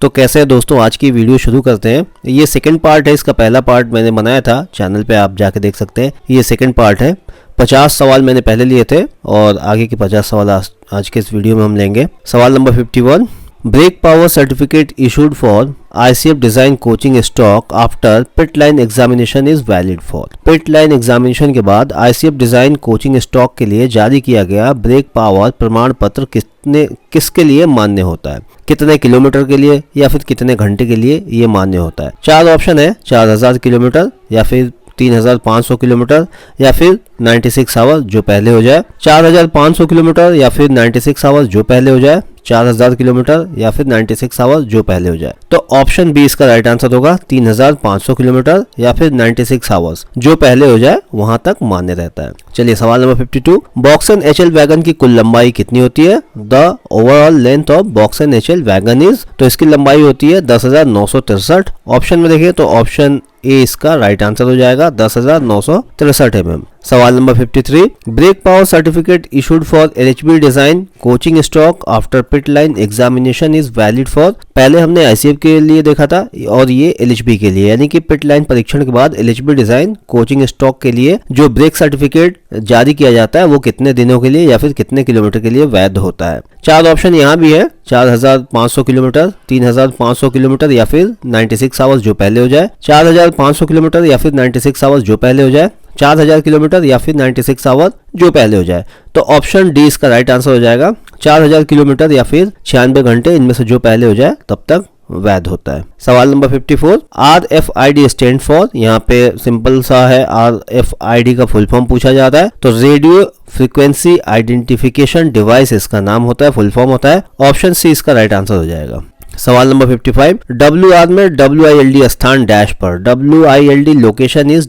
तो कैसे है दोस्तों, आज की वीडियो शुरू करते हैं। ये सेकंड पार्ट है, इसका पहला पार्ट मैंने बनाया था चैनल पे, आप जाके देख सकते हैं। ये सेकंड पार्ट है। 50 सवाल मैंने पहले लिए थे और आगे के 50 सवाल आज के इस वीडियो में हम लेंगे। सवाल नंबर 51, brake power certificate issued for ICF design coaching stock after pit line examination is valid for. पिट लाइन एग्जामिनेशन के बाद ICF डिजाइन कोचिंग स्टॉक के लिए जारी किया गया ब्रेक पावर प्रमाण पत्र किसके लिए मान्य होता है? कितने किलोमीटर के लिए या फिर कितने घंटे के लिए ये मान्य होता है? 4 ऑप्शन है, 4000 किलोमीटर या फिर 3500 किलोमीटर या फिर 96 आवर जो पहले हो जाए। 4500 किलोमीटर या फिर 96 आवर जो पहले हो जाए। 4000 किलोमीटर या फिर 96 आवर जो पहले हो जाए। तो ऑप्शन बी इसका राइट आंसर होगा। 3500 किलोमीटर या फिर 96 आवर्स जो पहले हो जाए वहां तक मान्य रहता है। चलिए सवाल number 52, box and HL wagon की कुल लंबाई कितनी होती है? The overall length of box and HL wagon is, तो इसकी लंबाई होती है 10,963। ऑप्शन में देखिए तो ऑप्शन ए इसका राइट आंसर हो जाएगा, 10,963 mm। सवाल नंबर 53, brake power certificate issued for LHB design coaching stock after pit line examination is valid for. पहले हमने ICF के लिए देखा था और ये LHB के लिए, यानी कि पिट लाइन परीक्षण के बाद LHB डिजाइन कोचिंग स्टॉक के लिए जो ब्रेक सर्टिफिकेट जारी किया जाता है वो कितने दिनों के लिए या फिर कितने किलोमीटर के लिए वैध होता है। 4 ऑप्शन यहाँ भी है, 4500 किलोमीटर, 3500 किलोमीटर या फिर 96 आवर्स जो पहले हो जाए। 4500 किलोमीटर या फिर 96 आवर्स जो पहले हो जाए। 4000 किलोमीटर या फिर 96 आवर जो पहले हो जाए। तो ऑप्शन डी इसका राइट आंसर हो जाएगा। 4000 किलोमीटर या फिर 96 घंटे, इनमें से जो पहले हो जाए तब तक वैध होता है। सवाल नंबर 54, RFID स्टैंड फॉर, यहाँ पे सिंपल सा है, RFID का फुल फॉर्म पूछा जाता है तो रेडियो फ्रीक्वेंसी आइडेंटिफिकेशन डिवाइस इसका नाम होता है, फुल फॉर्म होता है। ऑप्शन सी इसका राइट आंसर हो जाएगा। सवाल नंबर 55, WR में WILD स्थान डैश पर, WILD location is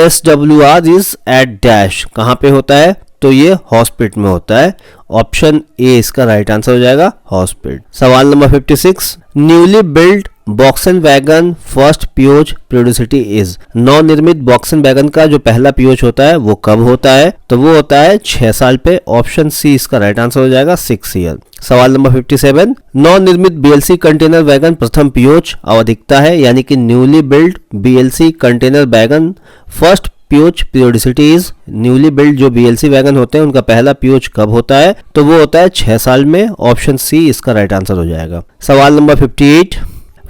SWR is at dash, कहाँ पे होता है? तो ये हॉस्पिटल में होता है। ऑप्शन ए इसका राइट आंसर हो जाएगा, हॉस्पिटल। सवाल number 56, newly build box and wagon first P O H periodicity is. नव निर्मित बॉक्स एंड वैगन का जो पहला पियोज होता है वो कब होता है? तो वो होता है 6 साल पे। ऑप्शन सी इसका राइट आंसर हो जाएगा, 6 ईयर। सवाल नंबर 57, नव निर्मित BLC कंटेनर वैगन प्रथम पियोज आवधिकता है, यानी कि newly build BLC container wagon first P O H periodicity is. Newly build जो BLC वैगन होते हैं उनका पहला पियोज कब होता है? तो वो होता है 6 साल में। ऑप्शन सी इसका राइट आंसर हो जाएगा। सवाल number 58,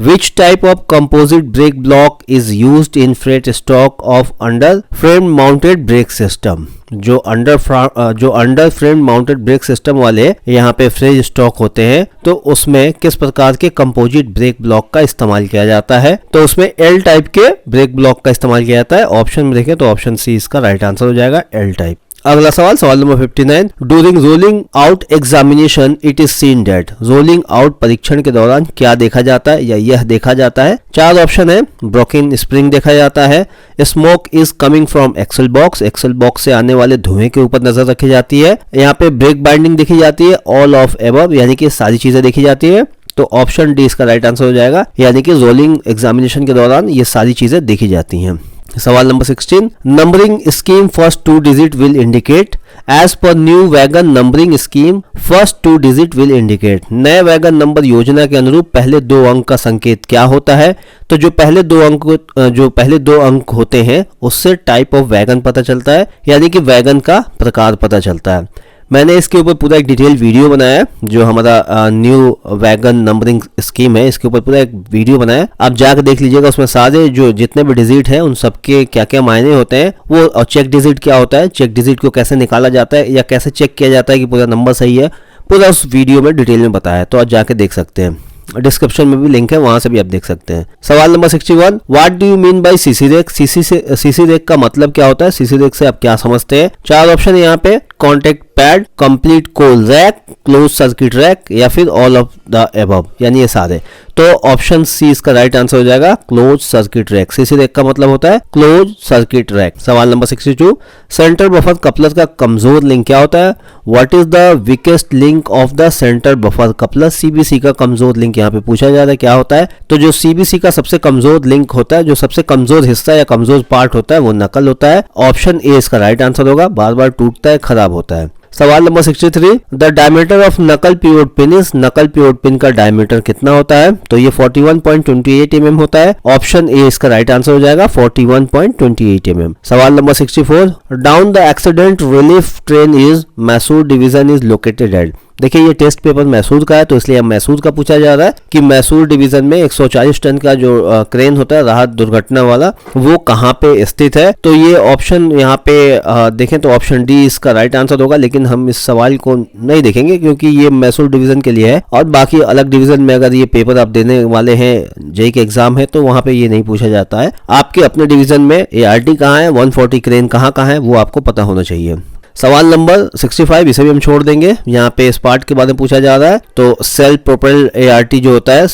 Which type of composite brake block is used in freight stock of under frame mounted brake system? जो under frame mounted brake system वाले यहाँ पे फ्रेज स्टॉक होते हैं तो उसमें किस प्रकार के कंपोजिट ब्रेक ब्लॉक का इस्तेमाल किया जाता है? तो उसमें L टाइप के ब्रेक ब्लॉक का इस्तेमाल किया जाता है। ऑप्शन में देखें तो ऑप्शन सी इसका राइट आंसर हो जाएगा, L टाइप। अगला सवाल, सवाल नंबर 59, during rolling out examination it is seen that. Rolling out परीक्षण के दौरान क्या देखा जाता है या यह देखा जाता है? 4 ऑप्शन है, ब्रोकन स्प्रिंग देखा जाता है, smoke is coming from axle box से आने वाले धुएं के ऊपर नजर रखी जाती है, यहाँ पे ब्रेक बाइंडिंग देखी जाती है, ऑल ऑफ एबव यानी कि सारी चीजें देखी जाती है। तो ऑप्शन डी इसका राइट आंसर हो जाएगा, यानी कि रोलिंग एग्जामिनेशन के दौरान ये सारी चीजें देखी जाती हैं। सवाल नंबर 16, numbering scheme first 2 digit will indicate. As per new wagon numbering scheme first 2 digit will indicate. नए वैगन नंबर योजना के अनुरूप पहले 2 अंक का संकेत क्या होता है? तो जो पहले दो अंक होते हैं उससे टाइप ऑफ वैगन पता चलता है, यानी कि वैगन का प्रकार पता चलता है। मैंने इसके ऊपर पूरा एक डिटेल वीडियो बनाया है, जो हमारा न्यू वैगन नंबरिंग स्कीम है इसके ऊपर पूरा एक वीडियो बनाया है, आप जाकर देख लीजिएगा। उसमें सारे जो जितने भी डिजिट हैं उन सबके क्या क्या मायने होते हैं वो, और चेक डिजिट क्या होता है, चेक डिजिट को कैसे निकाला जाता है या कैसे चेक किया जाता है कि पूरा नंबर सही है, पूरा उस वीडियो में डिटेल में बताया है, तो आप जाके देख सकते हैं। डिस्क्रिप्शन में भी लिंक है, वहां से भी आप देख सकते हैं। सवाल number 61, what do you mean by CC rack. CC rack का मतलब क्या होता है? सीसी रैक से आप क्या समझते हैं? 4 ऑप्शन है यहाँ पे, कॉन्टेक्ट पैड, कंप्लीट कोल रैक, क्लोज सर्किट रैक या फिर ऑल ऑफ द एबव, यानी ये सारे। तो ऑप्शन सी इसका राइट आंसर हो जाएगा, close circuit rack. CC rack का मतलब होता है क्लोज सर्किट रैक। सवाल नंबर 62, सेंटर बफर कपलर का कमजोर लिंक क्या होता है? What is the weakest link of the centre buffer coupler. CBC का कमजोर लिंक यहाँ पे पूछा जा रहा है, क्या होता है? तो जो सीबीसी का सबसे कमजोर लिंक होता है, जो सबसे कमजोर हिस्सा या कमजोर पार्ट होता है वो नकल होता है। ऑप्शन ए इसका राइट आंसर होगा, बार बार टूटता है, खराब होता है। सवाल नंबर 63, द डायमीटर ऑफ नकल पिवोट पिन इज, नकल पिवोट पिन का डायमीटर कितना होता है? तो ये 41.28 mm होता है। ऑप्शन ए इसका राइट आंसर हो जाएगा, 41.28 mm। सवाल number 64, down the accident relief train is Mysore division is located at. देखिए ये टेस्ट पेपर मैसूर का है, तो इसलिए अब मैसूर का पूछा जा रहा है कि मैसूर डिवीजन में 140 टन का जो क्रेन होता है राहत दुर्घटना वाला, वो कहाँ पे स्थित है? तो ये ऑप्शन यहाँ पे देखें तो ऑप्शन डी इसका राइट आंसर होगा, लेकिन हम इस सवाल को नहीं देखेंगे क्योंकि ये मैसूर डिवीजन के लिए है, और बाकी अलग डिवीजन में अगर ये पेपर आप देने वाले हैं, जेईई के एग्जाम है, तो वहाँ पे ये नहीं पूछा जाता है। आपके अपने डिवीजन में ART कहाँ है, 140 क्रेन कहाँ है, वो आपको पता होना चाहिए। सवाल नंबर 65, इसे भी हम छोड़ देंगे, यहाँ पे स्पार्ट के बारे में पूछा जा रहा है। तो सेल्फ प्रोपेल्ड ART जो होता है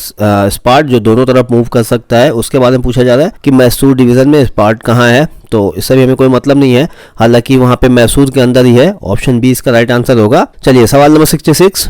स्पार्ट, जो दोनों तरफ मूव कर सकता है, उसके बारे में पूछा जा रहा है कि मैसूर डिवीजन में स्पार्ट कहाँ है। तो इससे भी हमें कोई मतलब नहीं है, हालांकि वहां पे मैसूर के अंदर ही है। ऑप्शन बी इसका राइट आंसर होगा। चलिए सवाल नंबर 66,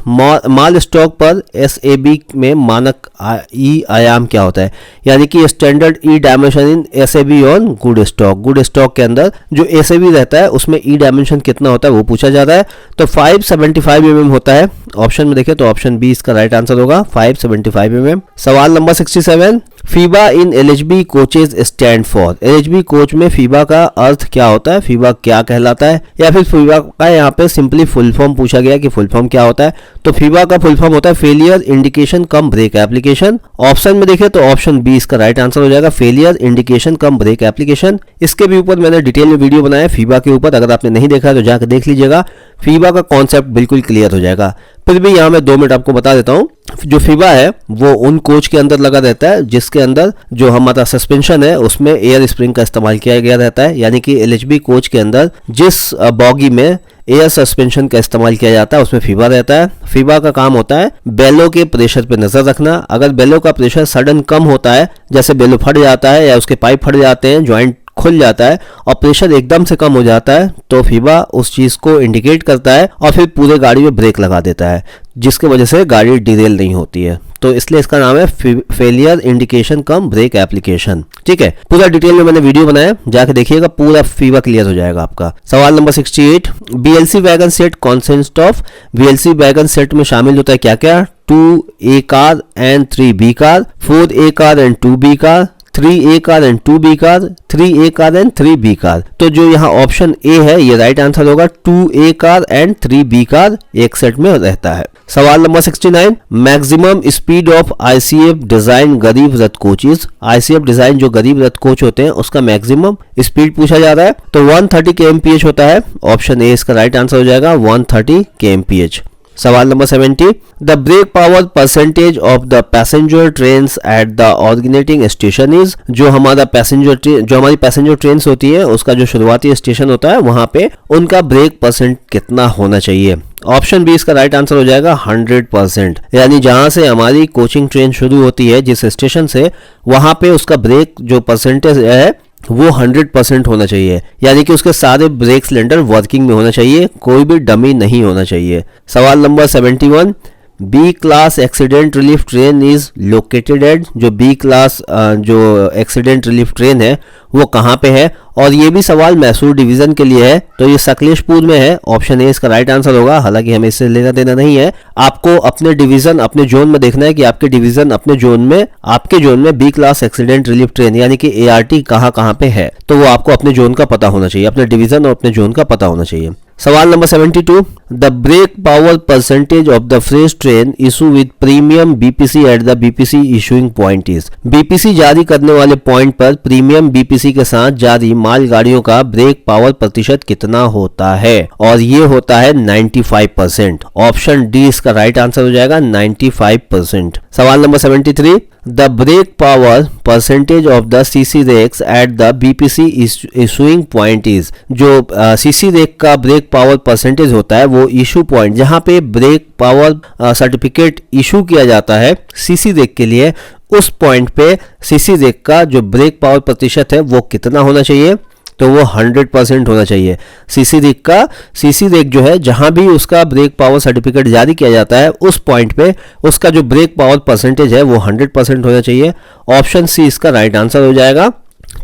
माल स्टॉक पर SAB में मानक ई आयाम क्या होता है? यानी कि standard E dimension in SAB on good stock. Good stock के अंदर जो SAB रहता है उसमें ई डायमेंशन कितना होता है वो पूछा जा रहा है। तो 575 mm होता है। ऑप्शन में देखें तो ऑप्शन बी इसका राइट आंसर होगा, 575 mm। सवाल number 67, FIBA in LHB coaches stand for. LHB coach में फीबा का अर्थ क्या होता है? फीबा क्या कहलाता है? या फिर फीबा का यहाँ पे सिंपली फुल फॉर्म पूछा गया कि फुल फॉर्म क्या होता है? तो फीबा का फुल फॉर्म होता है फेलियर इंडिकेशन कम ब्रेक एप्लीकेशन। ऑप्शन में देखें तो ऑप्शन बी इसका राइट आंसर हो जाएगा, फेलियर इंडिकेशन कम ब्रेक एप्लीकेशन। इसके भी ऊपर मैंने डिटेल में वीडियो बनाया फीबा के ऊपर, अगर आपने नहीं देखा तो जाकर देख लीजिएगा। फीबा का कॉन्सेप्ट बिल्कुल क्लियर हो जाएगा। फिर भी यहाँ मैं 2 मिनट आपको बता देता हूँ। जो फीबा है वो उन कोच के अंदर लगा रहता है जिसके अंदर जो हमारा सस्पेंशन है उसमें एयर स्प्रिंग का इस्तेमाल किया गया रहता है। यानी कि LHB कोच के अंदर जिस बॉगी में एयर सस्पेंशन का इस्तेमाल किया जाता है उसमें फीबा रहता है। फीबा का काम होता है बेलो के प्रेशर पे नजर रखना। अगर बेलो का प्रेशर सडन कम होता है, जैसे बेलो फट जाता है या उसके पाइप फट जाते हैं, ज्वाइंट खुल जाता है और प्रेशर एकदम से कम हो जाता है, तो फीबा उस चीज को इंडिकेट करता है और फिर पूरे गाड़ी में ब्रेक लगा देता है, जिसकी वजह से गाड़ी डिरेल नहीं होती है। तो इसलिए इसका नाम है फेलियर इंडिकेशन कम ब्रेक एप्लीकेशन। ठीक है, पूरा डिटेल में मैंने वीडियो बनाया, जाके देखिएगा, पूरा फीबा क्लियर हो जाएगा आपका। सवाल number 68, BLC wagon set consist of. BLC wagon set में शामिल होता है क्या क्या? 2A car and 3B car, 4A car and 2B car, 3A car and 2B car, 3A car and 3B car. तो जो यहाँ ऑप्शन ए है ये राइट आंसर होगा, 2A car and 3B car एक सेट में रहता है। सवाल number 69, maximum speed of ICF design गरीब रथ कोचेज। ICF डिजाइन जो गरीब रथ कोच होते हैं उसका मैक्सिमम स्पीड पूछा जा रहा है। तो 130 kmph होता है। ऑप्शन ए इसका राइट आंसर हो जाएगा, 130 kmph। सवाल number 70, the brake power percentage of the passenger train at the originating station is. जो हमारी पैसेंजर ट्रेन होती है उसका जो शुरुआती स्टेशन होता है वहां पे उनका ब्रेक परसेंट कितना होना चाहिए? ऑप्शन बी इसका राइट आंसर हो जाएगा, 100%। यानी जहां से हमारी कोचिंग ट्रेन शुरू होती है जिस स्टेशन से, वहां पे उसका ब्रेक जो परसेंटेज है वो 100% होना चाहिए। यानी कि उसके सारे ब्रेक सिलेंडर वर्किंग में होना चाहिए, कोई भी डमी नहीं होना चाहिए। सवाल number 71, B class accident relief train is located at. जो B क्लास जो एक्सीडेंट रिलीफ ट्रेन है वो कहाँ पे है? और ये भी सवाल मैसूर डिवीजन के लिए है, तो ये सकलेशपुर में है। ऑप्शन ए इसका राइट आंसर होगा। हालांकि हमें इससे लेना देना नहीं है, आपको अपने डिवीजन अपने जोन में देखना है कि आपके डिवीजन अपने जोन में, आपके जोन में B class accident relief train यानी कि ART कहाँ पे है, तो वो आपको अपने जोन का पता होना चाहिए, अपने डिवीजन और अपने जोन का पता होना चाहिए। सवाल नंबर 72, the brake power percentage of the fresh train issue with premium BPC at the BPC issuing point is. BPC जारी करने वाले पॉइंट पर प्रीमियम BPC के साथ जारी मालगाड़ियों का ब्रेक पावर प्रतिशत कितना होता है? और ये होता है 95%। ऑप्शन डी इसका राइट आंसर हो जाएगा, 95%। सवाल नंबर 73, the brake power percentage of the CC rakes at the BPC issuing point is. जो CC रेक का ब्रेक पावर परसेंटेज होता है वो इशू पॉइंट, जहां पे ब्रेक पावर सर्टिफिकेट इशू किया जाता है CC रेक के लिए, उस पॉइंट पे CC रेक का जो ब्रेक पावर प्रतिशत है वो कितना होना चाहिए? तो वो 100% होना चाहिए। CC रेक जो है, जहां भी उसका ब्रेक पावर सर्टिफिकेट जारी किया जाता है उस पॉइंट पे उसका जो ब्रेक पावर परसेंटेज है वो 100% होना चाहिए। ऑप्शन सी इसका राइट आंसर हो जाएगा।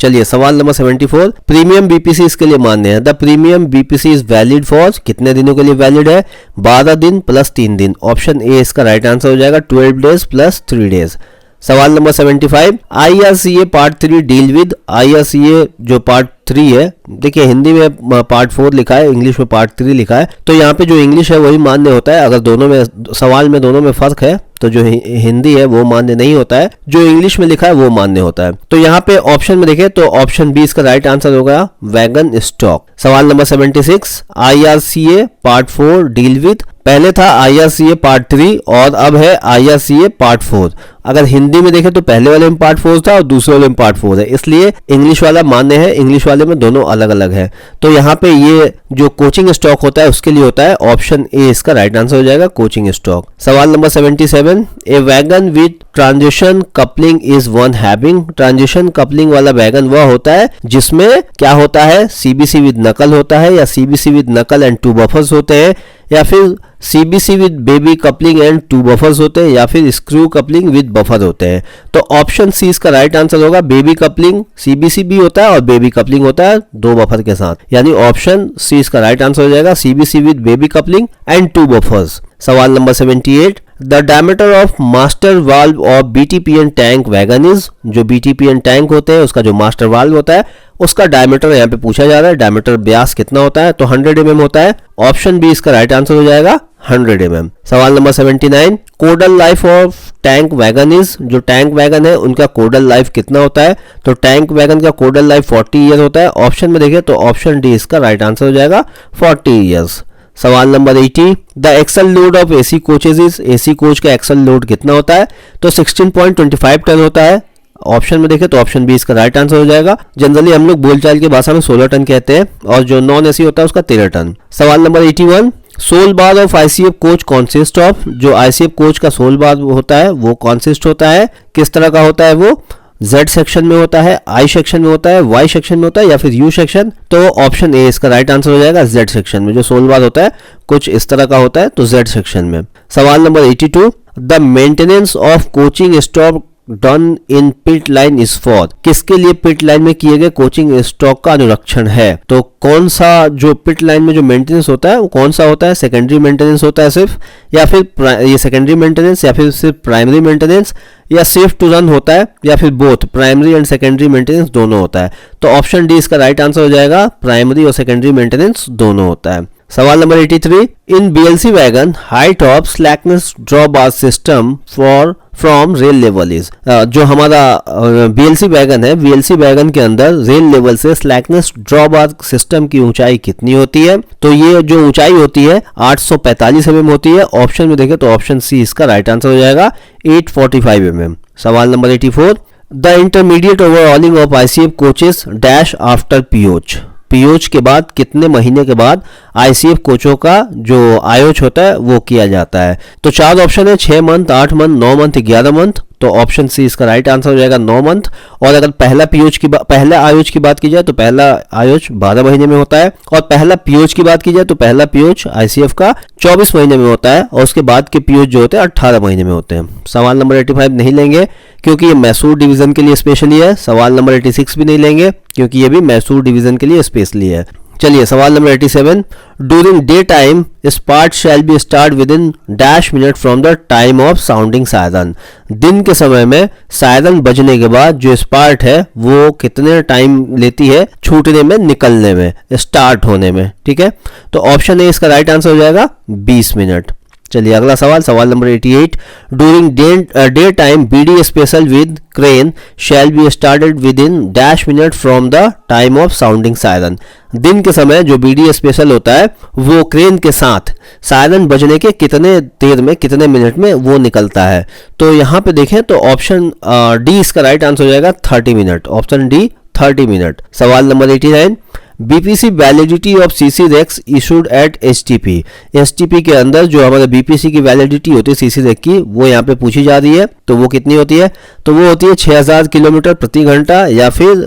चलिए सवाल नंबर 74, प्रीमियम बीपीसी इसके लिए मान्य है। The premium BPC is valid for, कितने दिनों के लिए वैलिड है? 12 दिन प्लस 3 दिन। ऑप्शन ए इसका राइट आंसर हो जाएगा 12 डेज प्लस 3 डेज। सवाल number 75, IRCA part 3 deal with, IRCA जो पार्ट 3 है, देखिए हिंदी में पार्ट 4 लिखा है, इंग्लिश में पार्ट 3 लिखा है, तो यहाँ पे जो इंग्लिश है वही मान्य होता है। अगर दोनों में सवाल में दोनों में फर्क है तो जो हिंदी है वो मान्य नहीं होता है, जो इंग्लिश में लिखा है वो मान्य होता है। तो यहाँ पे ऑप्शन में देखें तो ऑप्शन बी इसका राइट आंसर होगा वैगन स्टॉक। सवाल number 76, IRCA part 4 deal with, पहले था IRCA पार्ट 3 और अब है IRCA पार्ट 4। अगर हिंदी में देखें तो पहले वाले में पार्ट 4 था और दूसरे वाले में पार्ट 4 है, इसलिए इंग्लिश वाला मान्य है, इंग्लिश वाले में दोनों अलग अलग है। तो यहाँ पे ये जो कोचिंग स्टॉक होता है उसके लिए होता है, ऑप्शन ए इसका राइट आंसर हो जाएगा कोचिंग स्टॉक। सवाल number 77, A wagon with transition coupling is one having, transition coupling वाला वैगन वह होता है जिसमें क्या होता है, CBC विद नकल होता है, या CBC विद नकल एंड 2 बफर्स होते हैं, या फिर CBC with baby coupling and 2 buffers होते हैं, या फिर स्क्रू कपलिंग विद बफर होते हैं। तो ऑप्शन सी इसका राइट आंसर होगा बेबी कपलिंग, CBC भी होता है और बेबी कपलिंग होता है 2 बफर के साथ, यानी ऑप्शन सी इसका राइट आंसर हो जाएगा CBC with baby coupling and 2 buffers. सवाल number 78, the diameter of master valve of BTPN tank wagon is, जो BTPN टैंक होते हैं उसका जो मास्टर वाल्व होता है उसका डायमीटर यहाँ पे पूछा जा रहा है, डायमीटर व्यास कितना होता है, तो 100 mm होता है। ऑप्शन बी इसका राइट आंसर हो जाएगा 100 mm। सवाल number 79, codal life of tank wagon is, जो टैंक वैगन है उनका कोडल लाइफ कितना होता है, तो टैंक वैगन का कोडल लाइफ 40 ईयर होता है। ऑप्शन में देखें तो ऑप्शन डी इसका राइट आंसर हो जाएगा 40 ईयर्स। सवाल नंबर 80, the axle load of AC coaches is, AC coach का एक्सल लोड कितना होता है, तो 16.25 टन होता है। ऑप्शन में देखें तो ऑप्शन बी इसका राइट आंसर हो जाएगा। जनरली हम लोग बोलचाल की भाषा में 16 टन कहते हैं और जो नॉन AC होता है उसका 13 टन। सवाल नंबर 81, sole bar of ICF coach consist of, जो ICF कोच का सोल बार होता है वो कॉन्सिस्ट होता है, किस तरह का होता है वो, Z सेक्शन में होता है, I सेक्शन में होता है, Y सेक्शन में होता है, या फिर U सेक्शन, तो ऑप्शन ए इसका राइट आंसर हो जाएगा Z सेक्शन में। जो सोल बार होता है कुछ इस तरह का होता है तो Z सेक्शन में। सवाल नंबर 82, the maintenance of coaching stock done in pit line is for, किसके लिए पिट लाइन में किए गए कोचिंग स्टॉक का अनुरक्षण है, तो कौन सा जो पिट लाइन में जो मेंटेनेंस होता है वो कौन सा होता है, सेकेंडरी मेंटेनेंस होता है सिर्फ, या फिर ये सेकेंडरी मेंटेनेंस, या फिर सिर्फ प्राइमरी मेंटेनेंस, या सेफ टू रन होता है, या फिर both primary and secondary maintenance दोनों होता है। तो ऑप्शन डी इसका राइट आंसर हो जाएगा प्राइमरी और सेकेंडरी मेंटेनेंस दोनों होता है। सवाल number 83, in BLC wagon height of slackness drawbar system for from rail level is, जो हमारा BLC वैगन है, BLC वैगन के अंदर रेल लेवल से स्लैकनेस ड्रॉबार सिस्टम की ऊंचाई कितनी होती है, तो ये जो ऊंचाई होती है 845 mm होती है। ऑप्शन में देखें तो ऑप्शन सी इसका राइट आंसर हो जाएगा 845 mm। सवाल number 84, the intermediate overhauling of ICF coaches dash after POH, POH के बाद कितने महीने के बाद ICF कोचों का जो आयोच होता है वो किया जाता है, तो 4 ऑप्शन है, 6 मंथ, 8 मंथ, 9 मंथ, 11 मंथ, तो ऑप्शन सी इसका राइट आंसर हो जाएगा 9 मंथ। और अगर पहला आयोच की बात की जाए तो पहला आयोच 12 महीने में होता है, और पहला POH की बात की जाए तो पहला POH ICF का 24 महीने में होता है, और उसके बाद के POH जो होते हैं 18 महीने में होते हैं। सवाल नंबर 85 नहीं लेंगे क्योंकि ये मैसूर डिवीजन के लिए स्पेशली है। सवाल नंबर 86 भी नहीं लेंगे क्योंकि ये भी मैसूर डिवीजन के लिए स्पेशली है। चलिए सवाल नंबर 87, ड्यूरिंग डे टाइम स्पार्ट shall be start within dash minute from the time of sounding siren, दिन के समय में सायरन बजने के बाद जो स्पार्ट है वो कितने टाइम लेती है छूटने में, निकलने में, स्टार्ट होने में, ठीक है। तो ऑप्शन ए इसका राइट आंसर हो जाएगा 20 मिनट। चलिए अगला सवाल, सवाल number 88, during day time BD special with crane shall be started with in dash minute from the time of sounding siren, दिन के समय जो BD स्पेशल होता है वो क्रेन के साथ सायरन बजने के कितने देर में, कितने मिनट में वो निकलता है, तो यहाँ पे देखें तो ऑप्शन डी इसका राइट आंसर हो जाएगा 30 मिनट, ऑप्शन डी 30 मिनट। सवाल नंबर 89, BPC validity of CC rakes issued at STP, STP के अंदर जो हमारे BPC की वैलिडिटी होती है CC रेक की वो यहाँ पे पूछी जा रही है, तो वो कितनी होती है, तो वो होती है 6000 किलोमीटर प्रति घंटा या फिर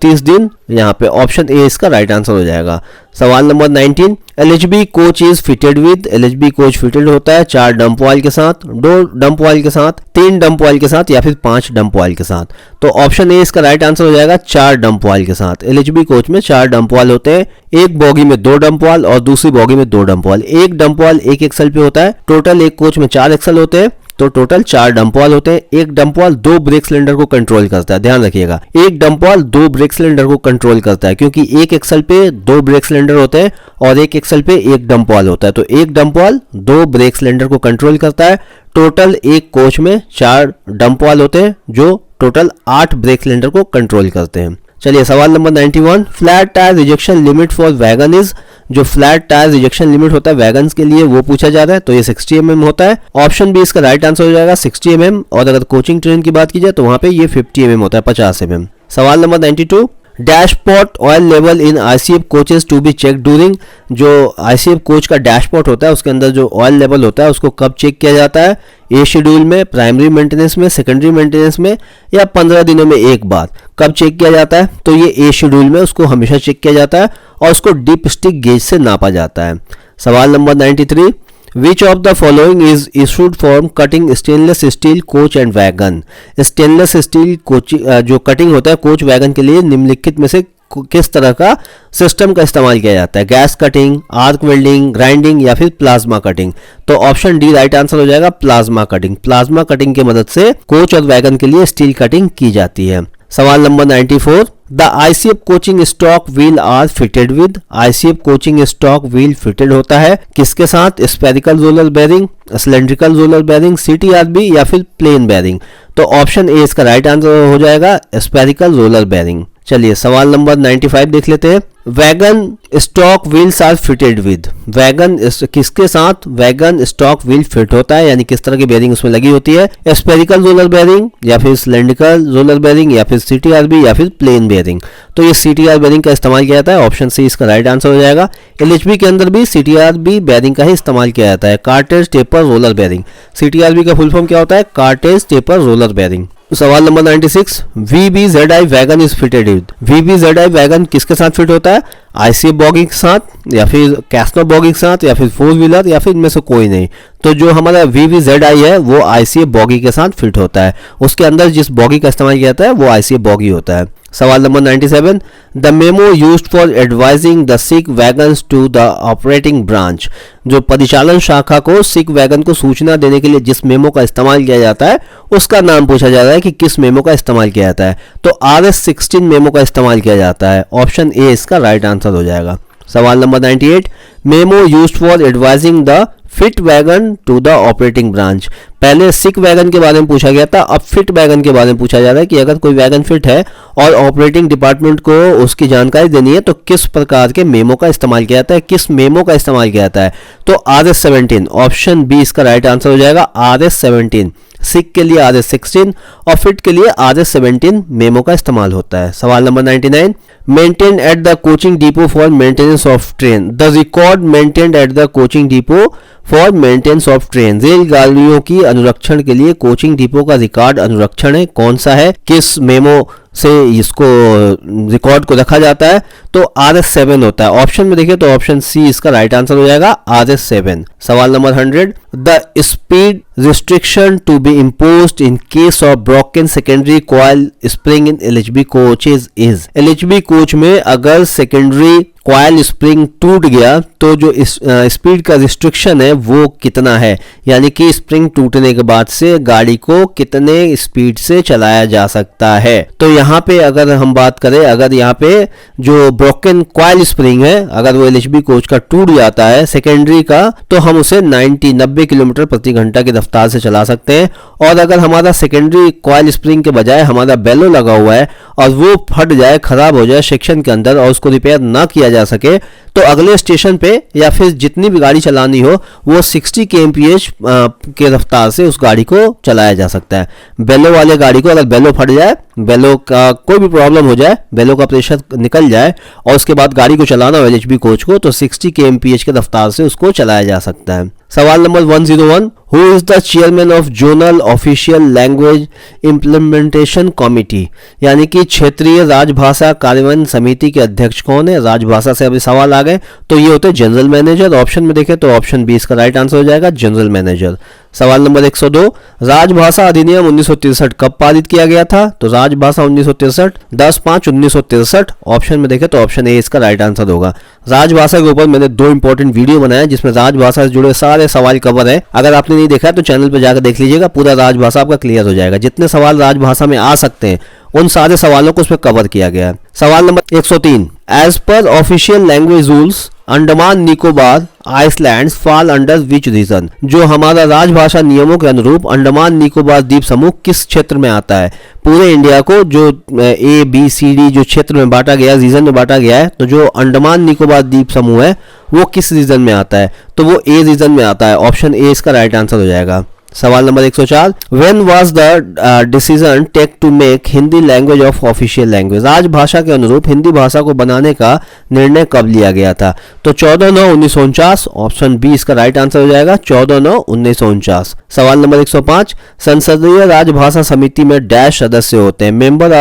30 दिन। यहाँ पे ऑप्शन ए इसका राइट आंसर हो जाएगा। सवाल number 19, LHB coach is fitted with, LHB coach fitted होता है 4 डंप वाल के साथ, 2 डंप वाल के साथ, 3 डंप वाल के साथ या फिर 5 डंप वाल के साथ। तो ऑप्शन ए इसका राइट आंसर हो जाएगा 4 डंप वाल के साथ। एलएचबी कोच में 4 डंप वाल होते हैं, एक बॉगी में 2 डंप वाल और दूसरी बॉगी में 2 डंप वाल। एक डंप वाल एक एक्सल पे होता है, टोटल एक कोच में 4 एक्सल होते हैं, तो टोटल 4 डंप वाल होते हैं। एक डंप वाल 2 ब्रेक सिलेंडर को कंट्रोल करता है, ध्यान रखिएगा, एक डंप वाल 2 ब्रेक सिलेंडर को कंट्रोल करता है, क्योंकि एक एक्सल पे 2 ब्रेक सिलेंडर होते हैं और एक एक्सल पे एक डंप वाल होता है। तो एक डंप वाल 2 ब्रेक सिलेंडर को कंट्रोल करता है। टोटल एक कोच में 4 डंप वाल होते हैं जो टोटल 8 ब्रेक सिलेंडर को कंट्रोल करते हैं। चलिए सवाल number 91, flat tyre rejection limit for wagon is, जो फ्लैट टायर रिजेक्शन लिमिट होता है वैगन के लिए वो पूछा जा रहा है, तो ये 60 mm होता है। ऑप्शन बी इसका राइट आंसर हो जाएगा 60 mm, और अगर कोचिंग ट्रेन की बात की जाए तो वहां पे ये 50 mm होता है, 50 mm। सवाल नंबर 92, dashpot oil level in ICF coaches to be check during, जो आईसीएफ कोच का डैशपॉट होता है उसके अंदर जो ऑयल लेवल होता है उसको कब चेक किया जाता है? ए शेड्यूल में, प्राइमरी मेंटेनेंस में, सेकेंडरी मेंटेनेंस में, या 15 दिनों में एक बार? कब चेक किया जाता है? तो ये ए शेड्यूल में उसको हमेशा चेक किया जाता है और उसको डीप स्टिक गेज से नापा जाता है। सवाल number 93, which of the following is issued for cutting stainless steel coach and wagon? Stainless steel coach जो कटिंग होता है कोच वैगन के लिए निम्नलिखित में से किस तरह का सिस्टम का इस्तेमाल किया जाता है? Gas cutting, arc welding, grinding या फिर प्लाज्मा कटिंग? तो ऑप्शन डी राइट आंसर हो जाएगा प्लाज्मा कटिंग। प्लाज्मा कटिंग की मदद से कोच और वैगन के लिए स्टील कटिंग की जाती है। सवाल number 94, the ICF coaching stock wheel are fitted with, ICF coaching stock wheel fitted होता है किसके साथ? Spherical roller bearing, cylindrical roller bearing, CTRB या फिर प्लेन बेरिंग? तो ऑप्शन ए इसका राइट आंसर हो जाएगा स्पेरिकल रोलर बेरिंग। चलिए सवाल नंबर 95 देख लेते हैं। Wagon stock wheels are fitted with, wagon किसके साथ वैगन स्टॉक व्हील फिट होता है, यानी किस तरह की बेरिंग उसमें लगी होती है? स्पेरिकल रोलर बेरिंग या फिर सिलेंड्रिकल रोलर बेरिंग या फिर सीटीआरबी या फिर प्लेन बेरिंग? तो ये सीटीआर बेरिंग का इस्तेमाल किया जाता है, ऑप्शन सी इसका राइट आंसर हो जाएगा। एलएचबी के अंदर भी सीटीआरबी बेरिंग का ही इस्तेमाल किया जाता है, cartridge taper roller bearing. CTRB का फुल फॉर्म क्या होता है? Cartridge taper roller bearing. सवाल number 96, VBZI wagon is fitted with, VBZI wagon किसके साथ फिट होता है? आईसीएफ बॉगी के साथ या फिर कैस्नो बॉगी के साथ या फिर 4 व्हीलर या फिर इनमें से कोई नहीं? तो जो हमारा VBZI है वो आईसीएफ बॉगी के साथ फिट होता है, उसके अंदर जिस बॉगी का इस्तेमाल किया जाता है वो आईसीएफ बॉगी होता है। सवाल नंबर 97, the memo used for advising the sick wagons to the operating branch, जो परिचालन शाखा को सिक वैगन को सूचना देने के लिए जिस मेमो का इस्तेमाल किया जाता है उसका नाम पूछा जा रहा है कि किस मेमो का इस्तेमाल किया जाता है? तो RS16 मेमो का इस्तेमाल किया जाता है, ऑप्शन ए इसका राइट आंसर हो जाएगा। सवाल नंबर 98, memo used for advising the fit wagon to the operating branch, पहले सिक वैगन के बारे में पूछा गया था, अब फिट वैगन के बारे में पूछा जा रहा है कि अगर कोई वैगन फिट है और ऑपरेटिंग डिपार्टमेंट को उसकी जानकारी देनी है तो किस प्रकार के मेमो का इस्तेमाल किया जाता है, किस मेमो का इस्तेमाल किया जाता है? तो RS17, ऑप्शन बी इसका राइट आंसर हो जाएगा RS17। सिक के लिए RS16 और फिट के लिए RS17 मेमो का इस्तेमाल होता है। सवाल number 99, maintain at the coaching depot for maintenance of train, the record maintained at the coaching depot for maintenance of train, रेलगाड़ियों की अनुरक्षण के लिए कोचिंग डिपो का रिकॉर्ड अनुरक्षण है कौन सा है? किस मेमो से इसको रिकॉर्ड को रखा जाता है? तो RS7 होता है। ऑप्शन में देखिए तो ऑप्शन सी इसका राइट आंसर हो जाएगा RS7। सवाल नंबर 100, the speed restriction to be imposed in case of broken secondary coil spring in LHB coaches is, LHB coach में अगर सेकेंडरी कॉइल स्प्रिंग टूट गया तो जो स्पीड का रिस्ट्रिक्शन है वो कितना है, यानी कि स्प्रिंग टूटने के बाद से गाड़ी को कितने स्पीड से चलाया जा सकता है? तो यहाँ पे अगर हम बात करें, अगर यहाँ पे जो ब्रोकन कॉइल स्प्रिंग है अगर वो LHB कोच का टूट जाता है सेकेंडरी का, तो हम उसे 90 किलोमीटर प्रति घंटा की रफ्तार से चला सकते हैं। और अगर हमारा सेकेंडरी कॉइल स्प्रिंग के बजाय हमारा बेलो लगा हुआ है और वो फट जाए, खराब हो जाए सेक्शन के अंदर और उसको रिपेयर ना किया जा सके, तो अगले स्टेशन पे या फिर जितनी भी गाड़ी चलानी हो वो 60 kmph के रफ्तार से उस गाड़ी को चलाया जा सकता है। बेलो वाले गाड़ी को अगर बेलो फट जाए, बेलो का कोई भी प्रॉब्लम हो जाए, बेलो का प्रेशर निकल जाए और उसके बाद गाड़ी को चलाना हो LHB कोच को, तो 60 kmph के रफ्तार से उसको चलाया जा सकता है। सवाल number 101, who is the chairman of zonal official language implementation committee, यानी कि क्षेत्रीय राजभाषा कार्यान्वयन समिति के अध्यक्ष कौन है। राजभाषा से अभी सवाल आ गए तो ये होते जनरल मैनेजर। ऑप्शन में देखें तो ऑप्शन बी इसका राइट आंसर हो जाएगा, जनरल मैनेजर। सवाल नंबर 102, राजभाषा अधिनियम 1963 कब पारित किया गया था। तो राजभाषा 1963 10/5/1963। ऑप्शन में देखें तो ऑप्शन ए इसका राइट आंसर होगा। राजभाषा के ऊपर मैंने 2 इंपॉर्टेंट वीडियो बनाए जिसमें राजभाषा से जुड़े सारे सवाल कवर है। अगर आपने नहीं देखा है तो चैनल पर जाकर देख लीजिएगा, पूरा राजभाषा आपका क्लियर हो जाएगा। जितने सवाल राजभाषा में आ सकते हैं उन सारे सवालों को उसमें कवर किया गया है। सवाल नंबर 103, as per official language rules Andaman Nicobar islands fall under which region, जो हमारा राजभाषा नियमों के अनुरूप अंडमान निकोबार द्वीप समूह किस क्षेत्र में आता है। पूरे इंडिया को जो ए बी सी डी जो क्षेत्र में बांटा गया, रीजन में बांटा गया है, तो जो अंडमान निकोबार द्वीप समूह है वो किस रीजन में आता है। तो वो ए रीजन में आता है। ऑप्शन ए इसका राइट आंसर हो जाएगा। सवाल नंबर 104, when was the decision take to make Hindi language of official language, राजभाषा के अनुरूप हिंदी भाषा को बनाने का निर्णय कब लिया गया था। तो 14/9/1949। ऑप्शन बी इसका राइट आंसर हो जाएगा, 14/9/1949। सवाल नंबर 105, संसदीय राजभाषा समिति में डैश सदस्य होते हैं। Member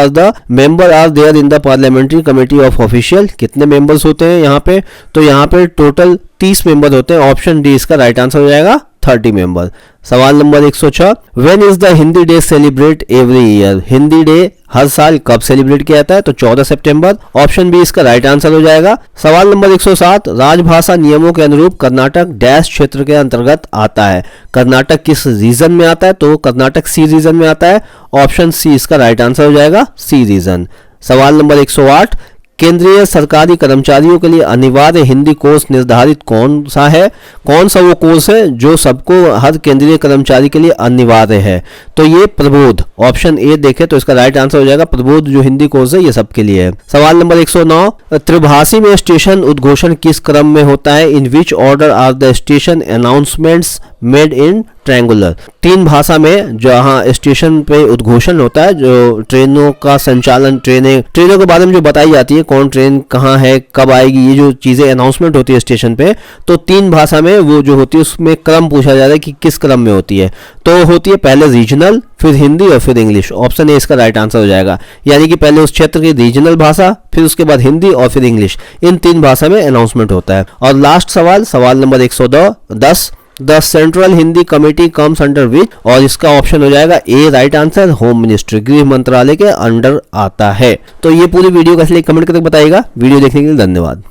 are there in the parliamentary committee of official, कितने मेंबर्स होते हैं यहाँ पे। तो यहाँ पे टोटल 30 मेंबर होते हैं। ऑप्शन डी इसका राइट आंसर हो जाएगा, 30 मेंबर। सवाल number 106, when is the Hindi day celebrate every year, Hindi day हर साल कब सेलिब्रेट किया जाता है। तो 14 सितंबर। ऑप्शन बी इसका राइट आंसर हो जाएगा। सवाल नंबर 107, राजभाषा नियमों के अनुरूप कर्नाटक डैश क्षेत्र के अंतर्गत आता है। कर्नाटक किस रीजन में आता है। तो कर्नाटक सी रीजन में आता है। ऑप्शन सी इसका राइट आंसर हो जाएगा, सी रीजन। सवाल नंबर 108, केंद्रीय सरकारी कर्मचारियों के लिए अनिवार्य हिंदी कोर्स निर्धारित कौन सा है। कौन सा वो कोर्स है जो सबको हर केंद्रीय कर्मचारी के लिए अनिवार्य है। तो ये प्रबोध, ऑप्शन ए देखें तो इसका राइट आंसर हो जाएगा, प्रबोध जो हिंदी कोर्स है ये सबके लिए है। सवाल नंबर 109, त्रिभाषी में स्टेशन उद्घोषण किस क्रम में होता है। In which order are the station announcements made in triangular, 3 भाषा में जहां स्टेशन पे उद्घोषण होता है, जो ट्रेनों का संचालन, ट्रेनों के बारे में जो बताई जाती है, कौन ट्रेन कहाँ है, कब आएगी, ये जो चीजें अनाउंसमेंट होती है स्टेशन पे, तो 3 भाषा में वो जो होती है उसमें क्रम पूछा जा रहा है कि किस क्रम में होती है। तो होती है पहले रीजनल, फिर हिंदी और फिर इंग्लिश। ऑप्शन ए इसका राइट आंसर हो जाएगा, यानी कि पहले उस क्षेत्र की रीजनल भाषा, फिर उसके बाद हिंदी और फिर इंग्लिश, इन 3 भाषा में अनाउंसमेंट होता है। और लास्ट सवाल number 110, the central Hindi committee comes under which, और इसका ऑप्शन हो जाएगा ए राइट आंसर, होम मिनिस्ट्री, गृह मंत्रालय के अंडर आता है। तो ये पूरी वीडियो का इसलिए कमेंट करके बताइएगा। वीडियो देखने के लिए धन्यवाद।